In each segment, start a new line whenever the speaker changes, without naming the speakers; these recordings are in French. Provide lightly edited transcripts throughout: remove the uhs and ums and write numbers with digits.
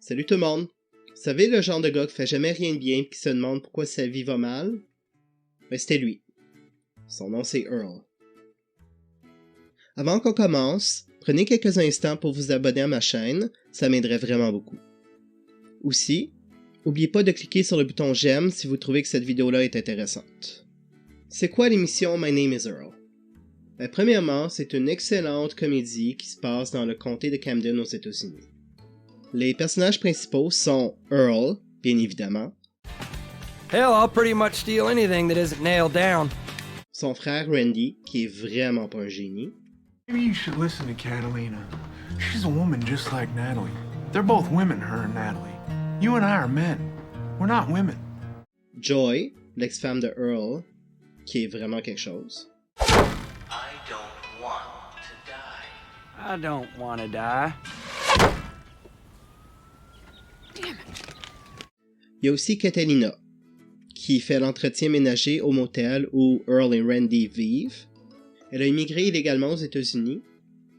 Salut tout le monde! Vous savez le genre de gars qui fait jamais rien de bien et qui se demande pourquoi sa vie va mal? Ben c'était lui. Son nom c'est Earl. Avant qu'on commence, prenez quelques instants pour vous abonner à ma chaîne, ça m'aiderait vraiment beaucoup. Aussi, n'oubliez pas de cliquer sur le bouton j'aime si vous trouvez que cette vidéo-là est intéressante. C'est quoi l'émission My Name is Earl? Ben, premièrement, c'est une excellente comédie qui se passe dans le comté de Camden aux États-Unis. Les personnages principaux sont Earl, bien évidemment.
Hell, I'll pretty much steal anything that isn't nailed down.
Son frère Randy, qui est vraiment pas un génie.
Maybe you should listen to Catalina. She's a woman just like Natalie. They're both women, her and Natalie. You and I are men. We're not women.
Joy, l'ex-femme de Earl, qui est vraiment quelque chose.
I don't want to die.
I don't want to die.
Il y a aussi Catalina, qui fait l'entretien ménager au motel où Earl et Randy vivent. Elle a immigré illégalement aux États-Unis,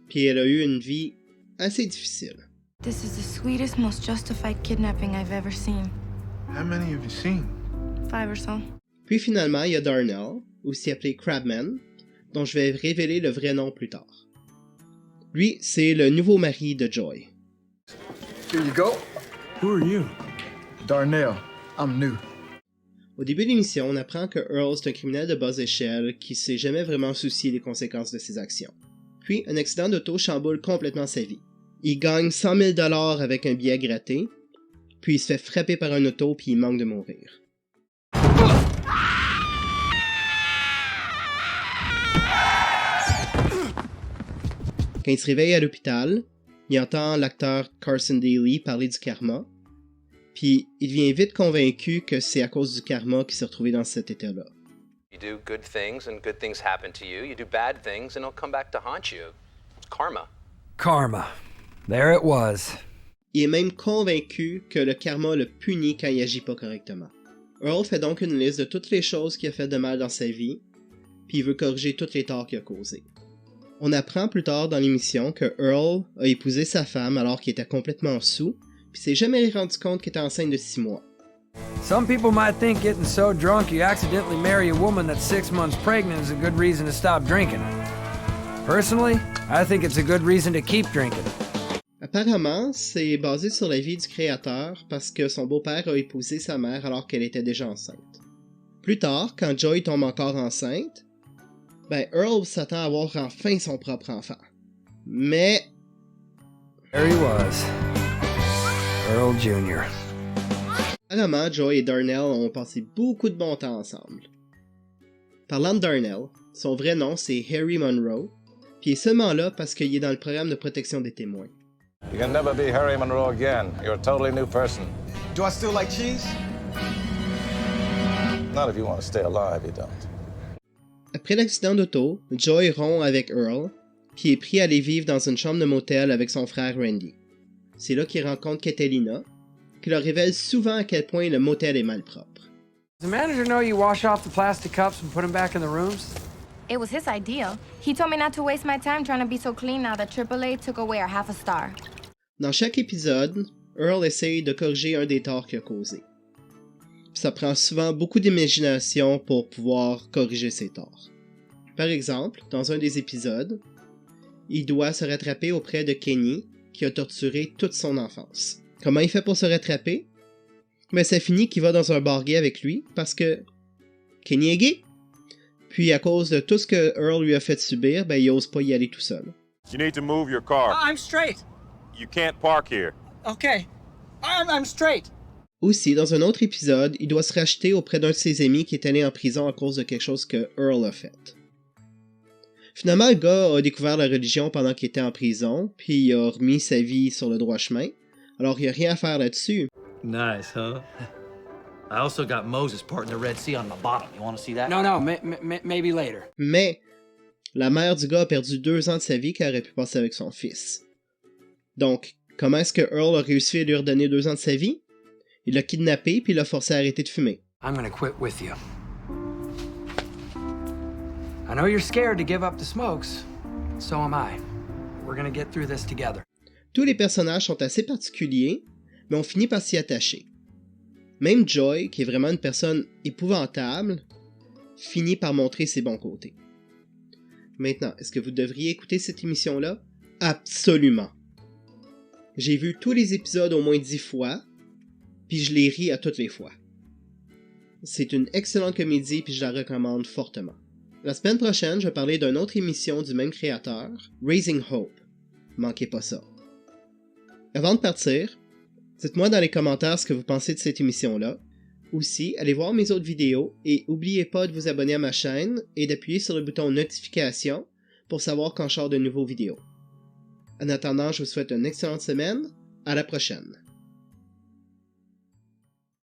puis elle a eu une vie assez difficile.
This is the sweetest, most justified kidnapping I've ever seen.
How many have you seen?
5 or so.
Puis finalement, il y a Darnell, aussi appelé Crabman, dont je vais révéler le vrai nom plus tard. Lui, c'est le nouveau mari de Joy.
Here you go.
Who are you?
Darnell, I'm new.
Au début de l'émission, on apprend que Earl c'est un criminel de bas échelle qui s'est jamais vraiment soucié des conséquences de ses actions. Puis, un accident d'auto chamboule complètement sa vie. Il gagne 100 000 $ avec un billet gratté, puis il se fait frapper par un auto puis il manque de mourir. Quand il se réveille à l'hôpital, il entend l'acteur Carson Daly parler du karma, puis il devient vite convaincu que c'est à cause du karma qu'il s'est retrouvé dans cet état-là.
You do good things and good things happen to you. You do bad things and it'll come back to haunt you. It's karma.
Karma. There it was.
Il est même convaincu que le karma le punit quand il agit pas correctement. Earl fait donc une liste de toutes les choses qu'il a fait de mal dans sa vie, puis il veut corriger tous les torts qu'il a causés. On apprend plus tard dans l'émission que Earl a épousé sa femme alors qu'il était complètement saoul, puis s'est jamais rendu compte qu'il était enceinte de 6 mois.
Some people might think getting so drunk you accidentally marry a woman that's 6 months pregnant is a good reason to stop drinking. Personally, I think it's a good reason to keep drinking.
Apparemment, c'est basé sur la vie du créateur parce que son beau-père a épousé sa mère alors qu'elle était déjà enceinte. Plus tard, quand Joy tombe encore enceinte, ben Earl s'attend à avoir enfin son propre enfant. Mais...
There he was. Earl Jr.
Apparemment, Joy et Darnell ont passé beaucoup de bon temps ensemble. Parlant de Darnell, son vrai nom c'est Harry Monroe, puis il est seulement là parce qu'il est dans le programme de protection des témoins.
You can never be Harry Monroe again. You're a totally new person.
Do I still like cheese?
Not if you want to stay alive, you don't.
Après l'accident d'auto, Joy rompt avec Earl, puis est pris à aller vivre dans une chambre de motel avec son frère Randy. C'est là qu'il rencontre Catalina, qui leur révèle souvent à quel point le motel est malpropre.
Does the manager know you wash off the plastic cups and put them back in the rooms?
It was his idea. He told me not to waste my time trying to be so clean now that AAA took away our half a star.
Dans chaque épisode, Earl essaye de corriger un des torts qu'il a causés. Puis ça prend souvent beaucoup d'imagination pour pouvoir corriger ses torts. Par exemple, dans un des épisodes, il doit se rattraper auprès de Kenny, qui a torturé toute son enfance. Comment il fait pour se rattraper? Ben ça finit qu'il va dans un bar gay avec lui, parce que Kenny est gay. Puis à cause de tout ce que Earl lui a fait subir, ben il ose pas y aller tout seul.
You need to move your car.
I'm straight.
You can't park here.
Okay. I'm straight.
Aussi, dans un autre épisode, il doit se racheter auprès d'un de ses amis qui est allé en prison à cause de quelque chose que Earl a fait. Finalement, le gars a découvert la religion pendant qu'il était en prison, puis il a remis sa vie sur le droit chemin, alors il n'y a rien à faire là-dessus.
Nice, huh? I also got Moses parting the Red Sea on my bottom. You want to see that?
No, maybe later.
Mais, la mère du gars a perdu 2 ans de sa vie qu'elle aurait pu passer avec son fils. Donc, comment est-ce que Earl a réussi à lui redonner 2 ans de sa vie? Il l'a kidnappé puis il l'a forcé à arrêter de fumer.
I'm gonna quit with you. I know you're scared to give up the smokes. So am I. We're gonna get through this together.
Tous les personnages sont assez particuliers, mais on finit par s'y attacher. Même Joy, qui est vraiment une personne épouvantable, finit par montrer ses bons côtés. Maintenant, est-ce que vous devriez écouter cette émission-là? Absolument! J'ai vu tous les épisodes au moins 10 fois, puis je les ris à toutes les fois. C'est une excellente comédie, puis je la recommande fortement. La semaine prochaine, je vais parler d'une autre émission du même créateur, Raising Hope. Manquez pas ça. Avant de partir, dites-moi dans les commentaires ce que vous pensez de cette émission-là. Aussi, allez voir mes autres vidéos et n'oubliez pas de vous abonner à ma chaîne et d'appuyer sur le bouton notification pour savoir quand je sors de nouveaux vidéos. En attendant, je vous souhaite une excellente semaine. À la prochaine.